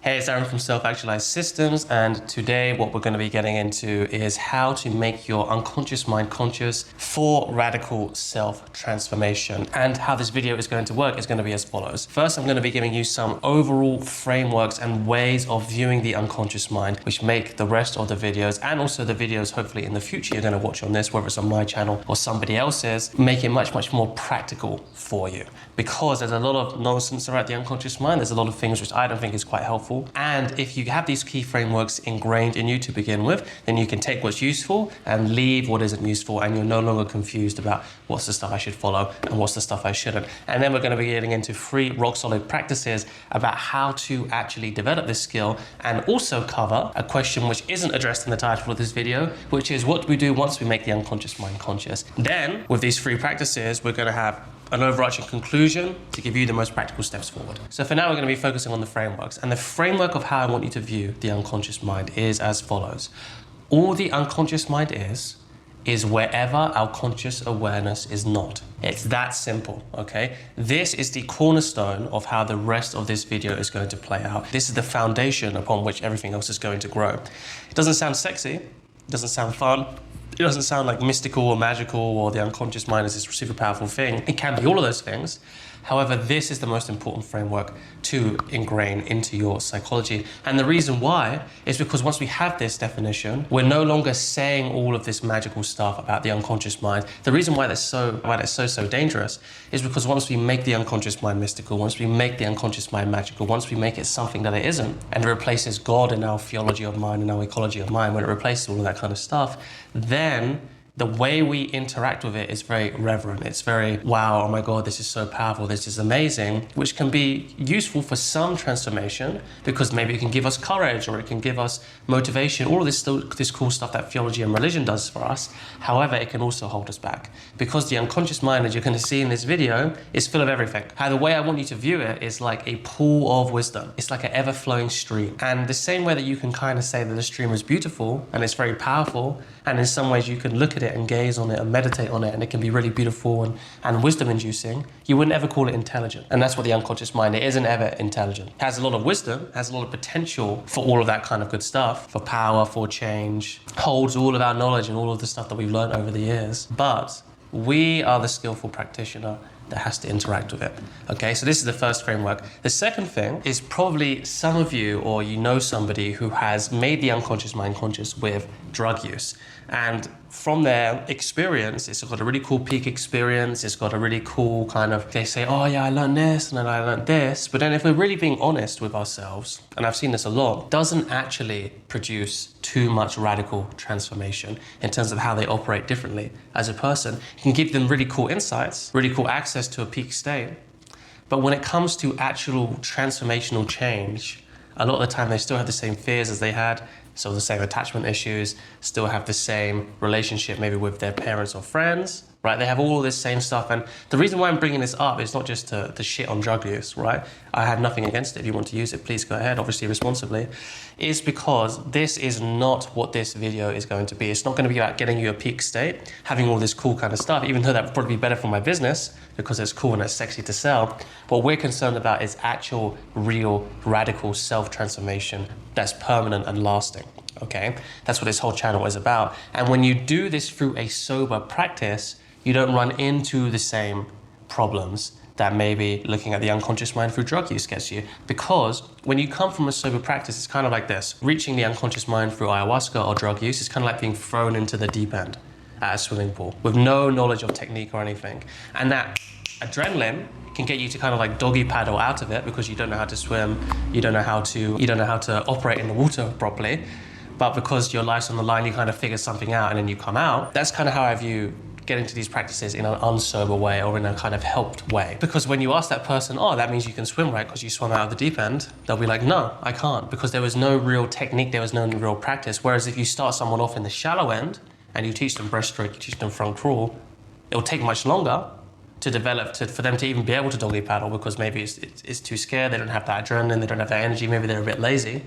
Hey, it's Aaron from Self-Actualized Systems, and today what we're going to be getting into is how to make your unconscious mind conscious for radical self-transformation. And how this video is going to work is going to be as follows. First, I'm going to be giving you some overall frameworks and ways of viewing the unconscious mind, which make the rest of the videos, and also the videos hopefully in the future you're going to watch on this, whether it's on my channel or somebody else's, make it much more practical for you. Because there's a lot of nonsense about the unconscious mind. There's a lot of things which I don't think is quite helpful. And if you have these key frameworks ingrained in you to begin with, then you can take what's useful and leave what isn't useful, and you're no longer confused about what's the stuff I should follow and what's the stuff I shouldn't. And then we're going to be getting into 3 rock-solid practices about how to actually develop this skill, and also cover a question which isn't addressed in the title of this video, which is what do we do once we make the unconscious mind conscious. Then, with these 3 practices, we're going to have an overarching conclusion to give you the most practical steps forward. So for now, we're going to be focusing on the frameworks. And the framework of how I want you to view the unconscious mind is as follows. All the unconscious mind is wherever our conscious awareness is not. It's that simple, okay? This is the cornerstone of how the rest of this video is going to play out. This is the foundation upon which everything else is going to grow. It doesn't sound sexy, it doesn't sound fun, it doesn't sound like mystical or magical, or the unconscious mind is this super powerful thing. It can be all of those things. However, this is the most important framework to ingrain into your psychology. And the reason why is because once we have this definition, we're no longer saying all of this magical stuff about the unconscious mind. The reason why that's so dangerous is because once we make the unconscious mind mystical, once we make the unconscious mind magical, once we make it something that it isn't, and it replaces God in our theology of mind and our ecology of mind, when it replaces all of that kind of stuff, then the way we interact with it is very reverent. It's very, wow, oh my God, this is so powerful, this is amazing, which can be useful for some transformation because maybe it can give us courage or it can give us motivation, all of this cool stuff that theology and religion does for us. However, it can also hold us back because the unconscious mind, as you're going to see in this video, is full of everything. How the way I want you to view it is like a pool of wisdom. It's like an ever-flowing stream. And the same way that you can kind of say that the stream is beautiful and it's very powerful, and in some ways you can look at it and gaze on it and meditate on it, and it can be really beautiful and wisdom-inducing, you wouldn't ever call it intelligent. And that's what the unconscious mind, it isn't ever intelligent. It has a lot of wisdom, has a lot of potential for all of that kind of good stuff, for power, for change, holds all of our knowledge and all of the stuff that we've learned over the years. But we are the skillful practitioner that has to interact with it. Okay, so this is the first framework. The second thing is probably some of you, or you know somebody who has made the unconscious mind conscious with drug use. And from their experience, it's got a really cool peak experience. It's got a really cool kind of, they say, oh yeah, I learned this and then I learned this. But then if we're really being honest with ourselves, and I've seen this a lot, doesn't actually produce too much radical transformation in terms of how they operate differently as a person. You can give them really cool insights, really cool access to a peak state. But when it comes to actual transformational change, a lot of the time they still have the same fears as they had, still the same attachment issues, still have the same relationship maybe with their parents or friends, right? They have all this same stuff. And the reason why I'm bringing this up is not just to shit on drug use, right? I have nothing against it. If you want to use it, please go ahead, obviously responsibly. It's because this is not what this video is going to be. It's not going to be about getting you a peak state, having all this cool kind of stuff, even though that would probably be better for my business because it's cool and it's sexy to sell. What we're concerned about is actual, real, radical self-transformation that's permanent and lasting. Okay, that's what this whole channel is about. And when you do this through a sober practice, you don't run into the same problems that maybe looking at the unconscious mind through drug use gets you. Because when you come from a sober practice, it's kind of like this. Reaching the unconscious mind through ayahuasca or drug use is kind of like being thrown into the deep end at a swimming pool with no knowledge of technique or anything. And that adrenaline can get you to kind of like doggy paddle out of it because you don't know how to swim, you don't know how to operate in the water properly. But because your life's on the line, you kind of figure something out and then you come out. That's kind of how I view getting to these practices in an unsober way or in a kind of helped way. Because when you ask that person, oh, that means you can swim, right? Because you swam out of the deep end, they'll be like, no, I can't. Because there was no real technique, there was no real practice. Whereas if you start someone off in the shallow end and you teach them breaststroke, you teach them front crawl, it'll take much longer to develop, for them to even be able to doggy paddle because maybe it's too scared, they don't have that adrenaline, they don't have that energy, maybe they're a bit lazy.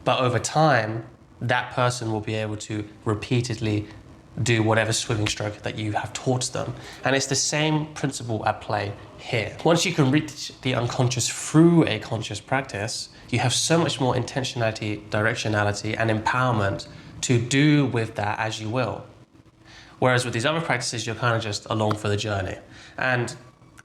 But over time, that person will be able to repeatedly do whatever swimming stroke that you have taught them. And it's the same principle at play here. Once you can reach the unconscious through a conscious practice, you have so much more intentionality, directionality, and empowerment to do with that as you will. Whereas with these other practices, you're kind of just along for the journey. And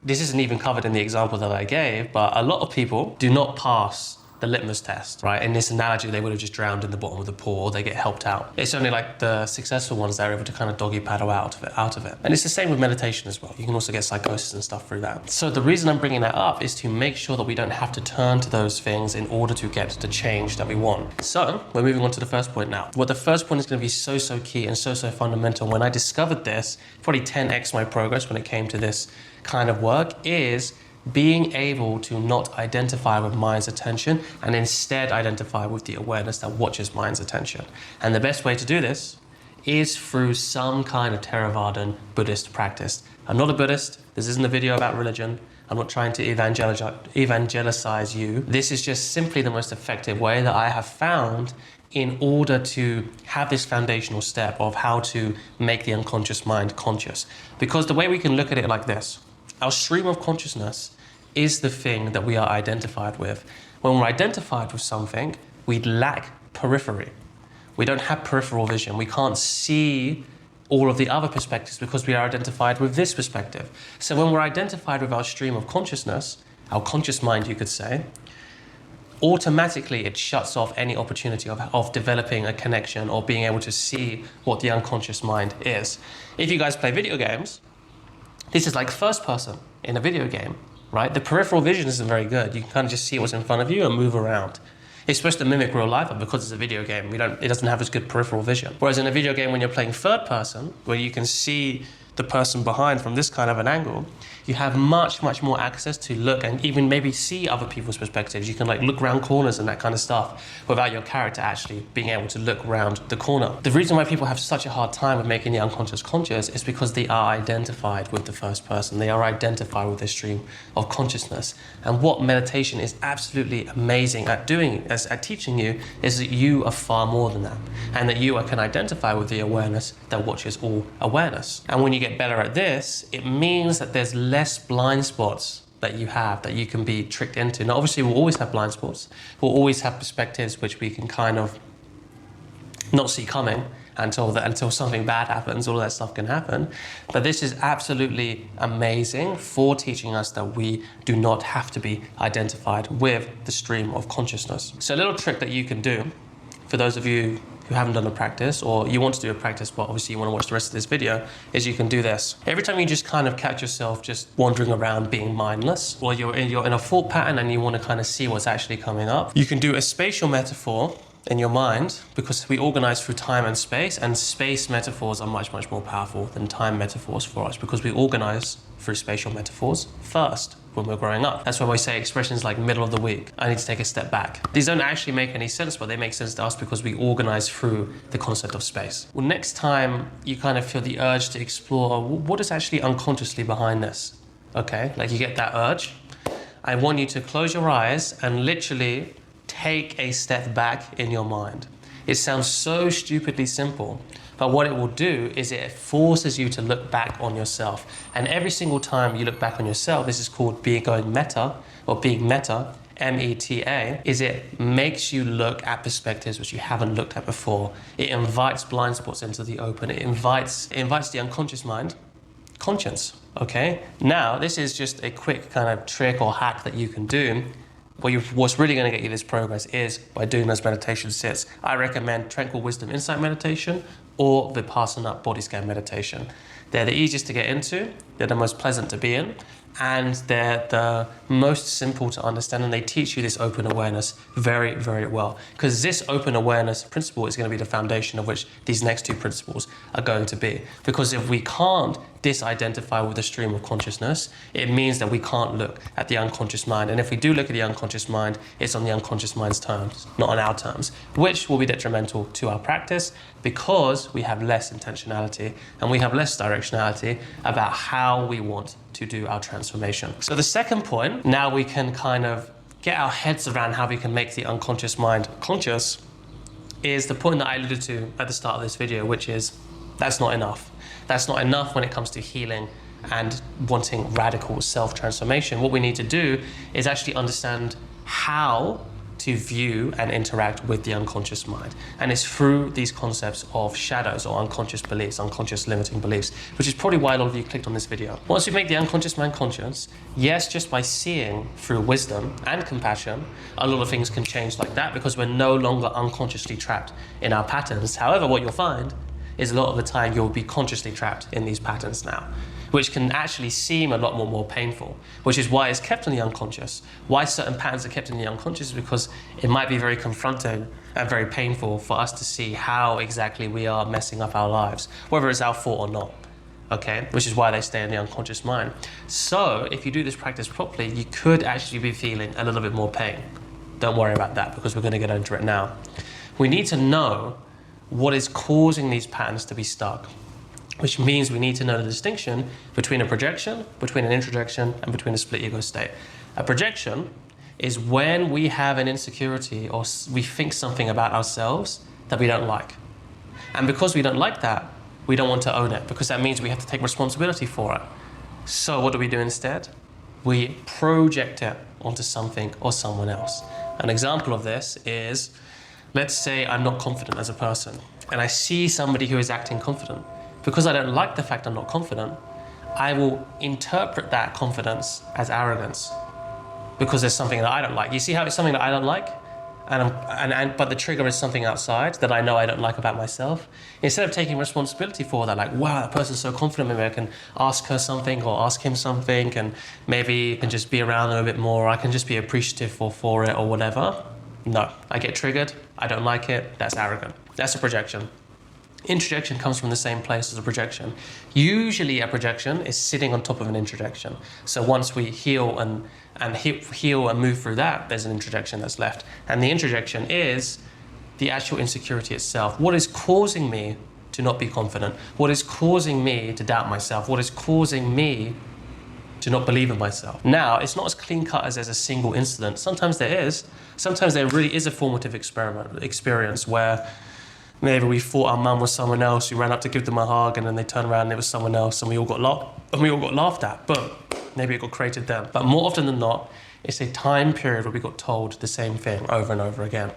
this isn't even covered in the example that I gave, but a lot of people do not pass the litmus test, right? In this analogy, they would have just drowned in the bottom of the pool, or they get helped out. It's only like the successful ones that are able to kind of doggy paddle out of it. And it's the same with meditation as well. You can also get psychosis and stuff through that. So the reason I'm bringing that up is to make sure that we don't have to turn to those things in order to get the change that we want. So we're moving on to the first point now. What the first point is going to be so key and so fundamental. When I discovered this, probably 10x my progress when it came to this kind of work, is being able to not identify with mind's attention and instead identify with the awareness that watches mind's attention. And the best way to do this is through some kind of Theravadan Buddhist practice. I'm not a Buddhist. This isn't a video about religion. I'm not trying to evangelize you. This is just simply the most effective way that I have found in order to have this foundational step of how to make the unconscious mind conscious. Because the way we can look at it like this: our stream of consciousness is the thing that we are identified with. When we're identified with something, we lack periphery. We don't have peripheral vision. We can't see all of the other perspectives because we are identified with this perspective. So when we're identified with our stream of consciousness, our conscious mind, you could say, automatically it shuts off any opportunity of developing a connection or being able to see what the unconscious mind is. If you guys play video games, this is like first person in a video game, right? The peripheral vision isn't very good. You can kind of just see what's in front of you and move around. It's supposed to mimic real life, but because it's a video game, it doesn't have as good peripheral vision. Whereas in a video game, when you're playing third person, where you can see the person behind from this kind of an angle, you have much more access to look and even maybe see other people's perspectives. You can like look around corners and that kind of stuff without your character actually being able to look around the corner. The reason why people have such a hard time with making the unconscious conscious is because they are identified with the first person. They are identified with the stream of consciousness. And what meditation is absolutely amazing at doing, at teaching you, is that you are far more than that. And that you can identify with the awareness that watches all awareness. And when you get better at this, it means that there's less blind spots that you have that you can be tricked into. Now, obviously, we'll always have blind spots. We'll always have perspectives which we can kind of not see coming until something bad happens. All of that stuff can happen. But this is absolutely amazing for teaching us that we do not have to be identified with the stream of consciousness. So a little trick that you can do for those of you who haven't done a practice, or you want to do a practice but obviously you want to watch the rest of this video, is you can do this. Every time you just kind of catch yourself just wandering around being mindless, or you're in a thought pattern and you want to kind of see what's actually coming up, you can do a spatial metaphor in your mind, because we organize through time and space metaphors are much more powerful than time metaphors for us, because we organize through spatial metaphors first when we're growing up. That's why we say expressions like middle of the week, I need to take a step back. These don't actually make any sense, but they make sense to us because we organize through the concept of space. Well, next time you kind of feel the urge to explore what is actually unconsciously behind this, okay? Like you get that urge, I want you to close your eyes and literally take a step back in your mind. It sounds so stupidly simple, but what it will do is it forces you to look back on yourself. And every single time you look back on yourself, this is called being meta, M-E-T-A, is it makes you look at perspectives which you haven't looked at before. It invites blind spots into the open. It invites the unconscious mind, conscience, okay? Now, this is just a quick kind of trick or hack that you can do. What's really going to get you this progress is by doing those meditation sits. I recommend Tranquil Wisdom Insight Meditation or Vipassana Body Scan Meditation. They're the easiest to get into, they're the most pleasant to be in, and they're the most simple to understand, and they teach you this open awareness very well. Because this open awareness principle is going to be the foundation of which these next two principles are going to be. Because if we can't disidentify with the stream of consciousness, it means that we can't look at the unconscious mind. And if we do look at the unconscious mind, it's on the unconscious mind's terms, not on our terms, which will be detrimental to our practice because we have less intentionality and we have less directionality about how we want to do our transformation. So the second point, now we can kind of get our heads around how we can make the unconscious mind conscious, is the point that I alluded to at the start of this video, which is That's not enough. That's not enough when it comes to healing and wanting radical self-transformation. What we need to do is actually understand how to view and interact with the unconscious mind. And it's through these concepts of shadows or unconscious beliefs, unconscious limiting beliefs, which is probably why a lot of you clicked on this video. Once we make the unconscious mind conscious, yes, just by seeing through wisdom and compassion, a lot of things can change like that because we're no longer unconsciously trapped in our patterns. However, what you'll find is a lot of the time you'll be consciously trapped in these patterns now, which can actually seem a lot more painful, which is why it's kept in the unconscious. Why certain patterns are kept in the unconscious is because it might be very confronting and very painful for us to see how exactly we are messing up our lives, whether it's our fault or not, okay? Which is why they stay in the unconscious mind. So if you do this practice properly, you could actually be feeling a little bit more pain. Don't worry about that because we're gonna get into it now. We need to know what is causing these patterns to be stuck, which means we need to know the distinction between a projection, between an introjection, and between a split ego state. A projection is when we have an insecurity or we think something about ourselves that we don't like. And because we don't like that, we don't want to own it because that means we have to take responsibility for it. So what do we do instead? We project it onto something or someone else. An example of this is, let's say I'm not confident as a person and I see somebody who is acting confident. Because I don't like the fact I'm not confident, I will interpret that confidence as arrogance because there's something that I don't like. You see how it's something that I don't like? But the trigger is something outside that I know I don't like about myself. Instead of taking responsibility for that, like, wow, that person's so confident, maybe I can ask her something or ask him something and maybe I can just be around them a bit more, or I can just be appreciative for it or whatever. No, I get triggered, I don't like it, that's arrogant. That's a projection. Introjection comes from the same place as a projection. Usually a projection is sitting on top of an introjection. So once we heal and move through that, there's an introjection that's left. And the introjection is the actual insecurity itself. What is causing me to not be confident? What is causing me to doubt myself? What is causing me to not believe in myself? Now, it's not as clean cut as there's a single incident. Sometimes there is. Sometimes there really is a formative experience where maybe we thought our mum was someone else, we ran up to give them a hug and then they turned around and it was someone else and we all got laughed at. Boom. Maybe it got created then. But more often than not, it's a time period where we got told the same thing over and over again.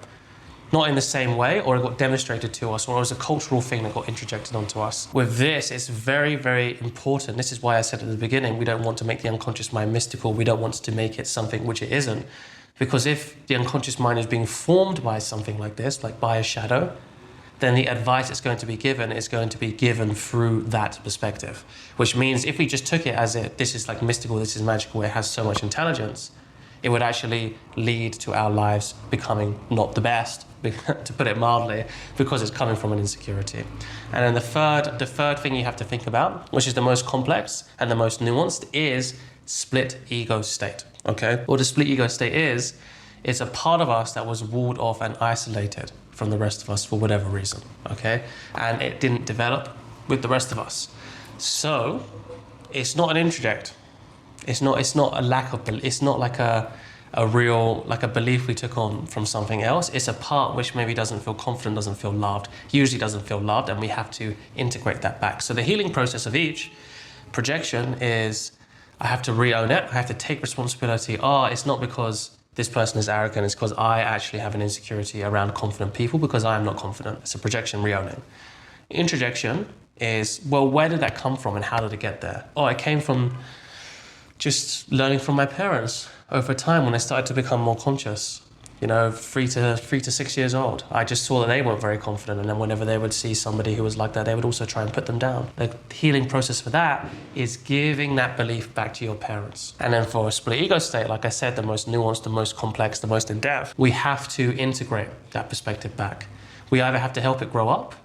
Not in the same way, or it got demonstrated to us, or it was a cultural thing that got interjected onto us. With this, it's very, very important. This is why I said at the beginning, we don't want to make the unconscious mind mystical. We don't want to make it something which it isn't. Because if the unconscious mind is being formed by something like this, like by a shadow, then the advice that's going to be given is going to be given through that perspective. Which means if we just took it as this is like mystical, this is magical, it has so much intelligence, it would actually lead to our lives becoming not the best, to put it mildly, because it's coming from an insecurity. And then the third thing you have to think about, which is the most complex and the most nuanced, is split ego state, okay? What a split ego state is, it's a part of us that was walled off and isolated from the rest of us for whatever reason, okay? And it didn't develop with the rest of us. So it's not an introject. It's not a lack of belief. It's not like a real, like a belief we took on from something else. It's a part which maybe doesn't feel confident, doesn't feel loved, usually doesn't feel loved, and we have to integrate that back. So the healing process of each projection is, I have to re-own it. I have to take responsibility. It's not because this person is arrogant, it's because I actually have an insecurity around confident people because I am not confident. It's a projection re-owning. Introjection is, well, where did that come from and how did it get there? It came from just learning from my parents over time when I started to become more conscious. 3 to 6 years old. I just saw that they weren't very confident, and then whenever they would see somebody who was like that, they would also try and put them down. The healing process for that is giving that belief back to your parents. And then for a split ego state, like I said, the most nuanced, the most complex, the most in-depth, we have to integrate that perspective back. We either have to help it grow up,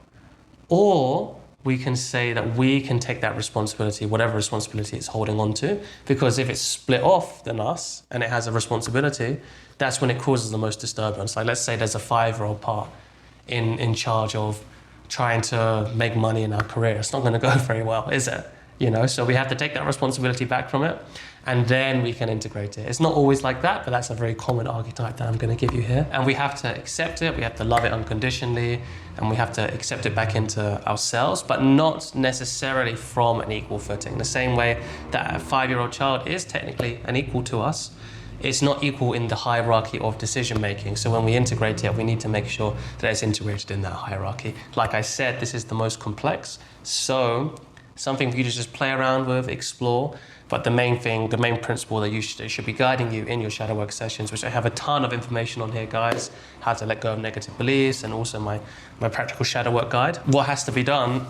or we can say that we can take that responsibility, whatever responsibility it's holding on to, because if it's split off than us and it has a responsibility, that's when it causes the most disturbance. Like, let's say there's a 5-year-old part in charge of trying to make money in our career. It's not going to go very well, is it? So we have to take that responsibility back from it and then we can integrate it. It's not always like that, but that's a very common archetype that I'm going to give you here. And we have to accept it, we have to love it unconditionally, and we have to accept it back into ourselves, but not necessarily from an equal footing. The same way that a 5-year-old child is technically an equal to us, it's not equal in the hierarchy of decision making. So when we integrate it, we need to make sure that it's integrated in that hierarchy. Like I said, this is the most complex. So something for you to just play around with, explore. But the main thing, the main principle that should be guiding you in your shadow work sessions, which I have a ton of information on here, guys, how to let go of negative beliefs, and also my practical shadow work guide. What has to be done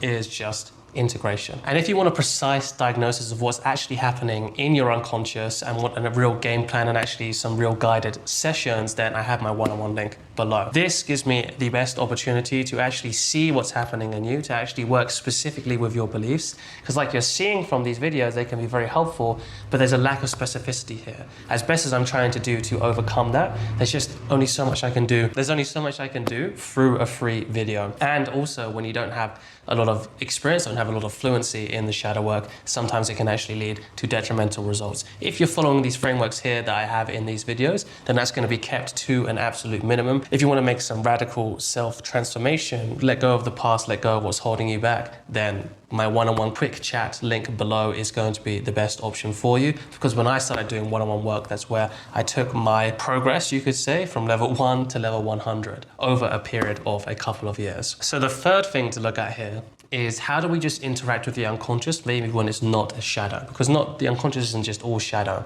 is just integration. And if you want a precise diagnosis of what's actually happening in your unconscious and what a real game plan and actually some real guided sessions, then I have my one-on-one link below. This gives me the best opportunity to actually see what's happening in you, to actually work specifically with your beliefs. Because like you're seeing from these videos, they can be very helpful, but there's a lack of specificity here. As best as I'm trying to do to overcome that, there's just only so much I can do. There's only so much I can do through a free video. And also when you don't have a lot of experience, don't have a lot of fluency in the shadow work, sometimes it can actually lead to detrimental results. If you're following these frameworks here that I have in these videos, then that's going to be kept to an absolute minimum. If you want to make some radical self-transformation, let go of the past, let go of what's holding you back, then my one-on-one quick chat link below is going to be the best option for you. Because when I started doing one-on-one work, that's where I took my progress, you could say, from level 1 to level 100 over a period of a couple of years. So the third thing to look at here is how do we just interact with the unconscious, maybe when it's not a shadow? Because the unconscious isn't just all shadow.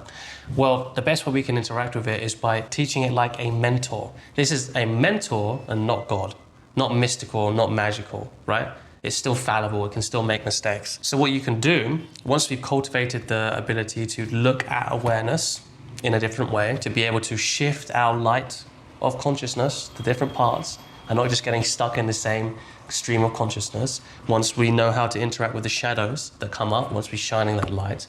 Well, the best way we can interact with it is by teaching it like a mentor. This is a mentor and not God, not mystical, not magical, right? It's still fallible, it can still make mistakes. So what you can do, once we've cultivated the ability to look at awareness in a different way, to be able to shift our light of consciousness to different parts, and not just getting stuck in the same stream of consciousness, once we know how to interact with the shadows that come up, once we're shining that light,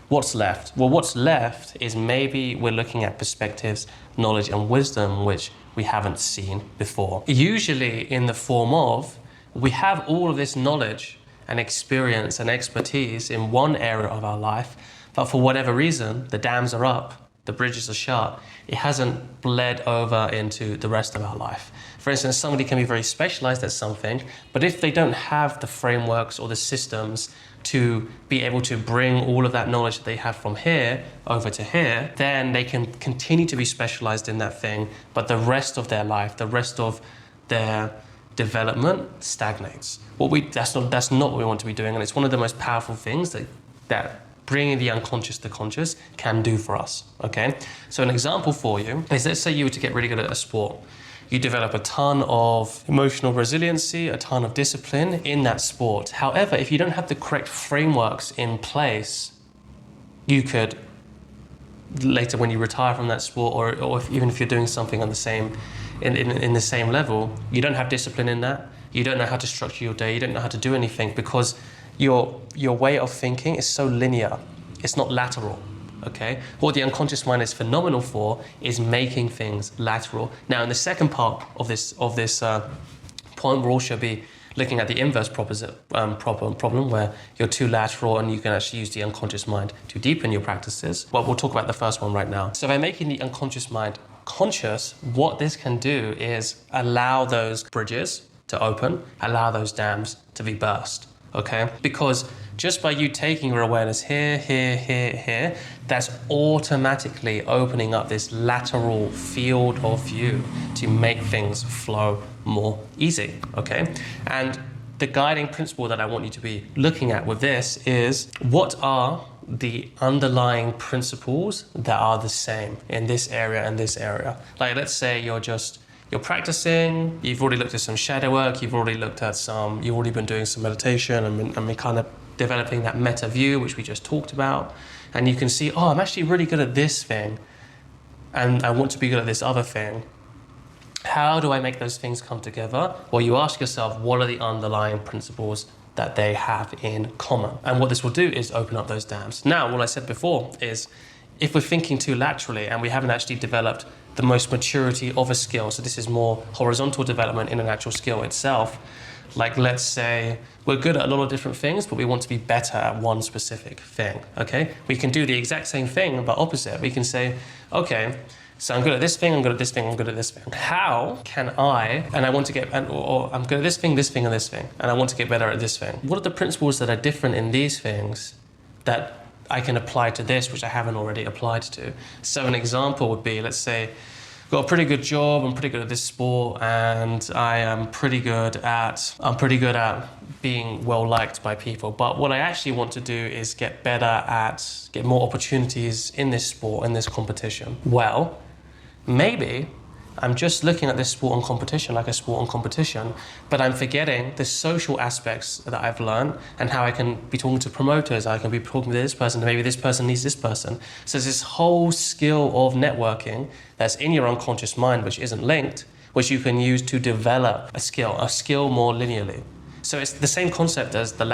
what's left? Well, what's left is maybe we're looking at perspectives, knowledge, and wisdom which we haven't seen before. Usually in the form of, we have all of this knowledge and experience and expertise in one area of our life, but for whatever reason, the dams are up, the bridges are shut. It hasn't bled over into the rest of our life. For instance, somebody can be very specialized at something, but if they don't have the frameworks or the systems to be able to bring all of that knowledge that they have from here over to here, then they can continue to be specialized in that thing, but the rest of their life, the rest of their development stagnates. That's not what we want to be doing, and it's one of the most powerful things that bringing the unconscious to conscious can do for us, okay? So an example for you is, let's say you were to get really good at a sport. You develop a ton of emotional resiliency, a ton of discipline in that sport. However, if you don't have the correct frameworks in place, you could later, when you retire from that sport, or even if you're doing something on the same in the same level, you don't have discipline in that. You don't know how to structure your day. You don't know how to do anything because your way of thinking is so linear. It's not lateral. Okay. What the unconscious mind is phenomenal for is making things lateral. Now, in the second part of this point, we'll also be looking at the inverse problem where you're too lateral and you can actually use the unconscious mind to deepen your practices. Well, we'll talk about the first one right now. So by making the unconscious mind conscious, what this can do is allow those bridges to open, allow those dams to be burst, okay? Because just by you taking your awareness here, here, here, here, that's automatically opening up this lateral field of view to make things flow more easy, okay? And the guiding principle that I want you to be looking at with this is, what are the underlying principles that are the same in this area and this area? Like, let's say you're practicing, you've already looked at some shadow work, you've already been doing some meditation and kind of developing that meta view, which we just talked about. And you can see, oh, I'm actually really good at this thing and I want to be good at this other thing. How do I make those things come together? Well, you ask yourself, what are the underlying principles that they have in common? And what this will do is open up those dams. Now, what I said before is, if we're thinking too laterally and we haven't actually developed the most maturity of a skill, so this is more horizontal development in an actual skill itself, Like, let's say we're good at a lot of different things, but we want to be better at one specific thing, okay? We can do the exact same thing, but opposite. We can say, okay, so I'm good at this thing, I'm good at this thing, I'm good at this thing. How can and I want to get, or I'm good at this thing, and this thing, and I want to get better at this thing. What are the principles that are different in these things that I can apply to this, which I haven't already applied to? So an example would be, let's say, got a pretty good job, I'm pretty good at this sport, and I'm pretty good at being well liked by people. But what I actually want to do is get more opportunities in this sport, in this competition. Well, maybe I'm just looking at this sport and competition like a sport and competition, but I'm forgetting the social aspects that I've learned and how I can be talking to promoters, I can be talking to this person, maybe this person needs this person. So there's this whole skill of networking that's in your unconscious mind, which isn't linked, which you can use to develop a skill more linearly. So it's the same concept as the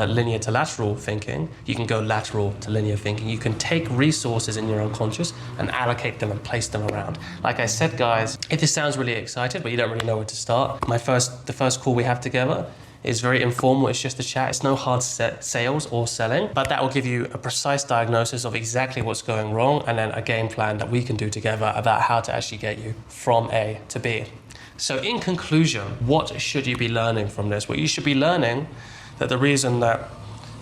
linear to lateral thinking. You can go lateral to linear thinking. You can take resources in your unconscious and allocate them and place them around. Like I said, guys, if this sounds really exciting, but you don't really know where to start, the first call we have together is very informal. It's just a chat. It's no hard sales or selling, but that will give you a precise diagnosis of exactly what's going wrong and then a game plan that we can do together about how to actually get you from A to B. So in conclusion, what should you be learning from this? Well, you should be learning that the reason that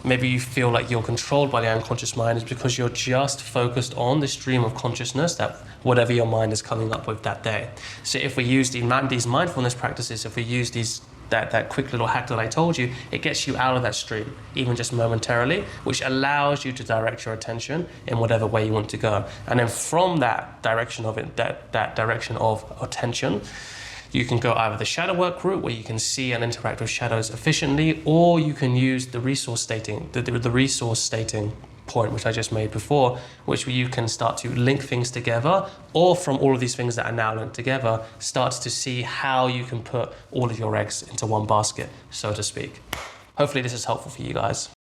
maybe you feel like you're controlled by the unconscious mind is because you're just focused on the stream of consciousness, that whatever your mind is coming up with that day. So if we use these mindfulness practices, if we use that quick little hack that I told you, it gets you out of that stream, even just momentarily, which allows you to direct your attention in whatever way you want to go. And then from that direction of it, that direction of attention, you can go either the shadow work route, where you can see and interact with shadows efficiently, or you can use the resource stating point, which I just made before, which you can start to link things together, or from all of these things that are now linked together, start to see how you can put all of your eggs into one basket, so to speak. Hopefully this is helpful for you guys.